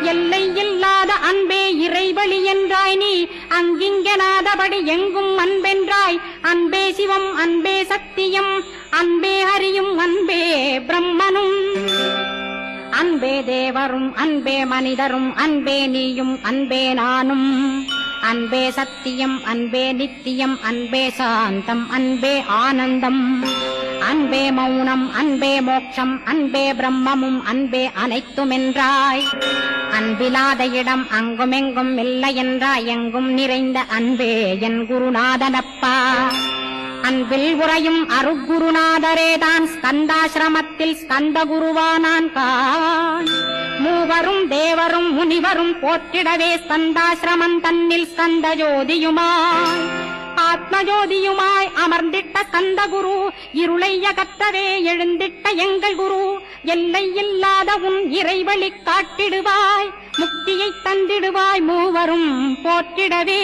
எல்லை இல்லாத அன்பே இறைவழி என்றாய் நீ அங்கிங்கனாதபடி எங்கும் அன்பென்றாய் அன்பே சிவம் அன்பே சத்தியம் அன்பே ஹரியும் அன்பே பிரம்மனும் அன்பே தேவரும் அன்பே மனிதரும் அன்பே நீயும் அன்பே நானும் அன்பே சத்தியம் அன்பே நித்தியம் அன்பே சாந்தம் அன்பே ஆனந்தம் அன்பே மௌனம் அன்பே மோட்சம் அன்பே பிரம்மமும் அன்பே அனைத்துமென்றாய் அன்பிலாத இடம் அங்குமெங்கும் இல்லை என்றாய் எங்கும் நிறைந்த அன்பே என் குருநாதனப்பா அன்பில் உறையும் அருக்குருநாதரேதான் ஸ்கந்தாசிரமத்தில் ஸ்கந்த குருவானான் கான் மூவரும் தேவரும் முனிவரும் போற்றிடவே ஸ்கந்தாசிரமம் தன்னில் ஸ்கந்த ஜோதியுமாய் ஆத்மஜோதியுமாய் அமர்ந்திட்ட ஸ்கந்த குரு இருளை அகற்றவே எழுந்திட்ட எங்கள் குரு எல்லை இல்லாத உன் இறைவழி காட்டிடுவாய் முக்தியை தந்திடுவாய் மூவரும் போற்றிடவே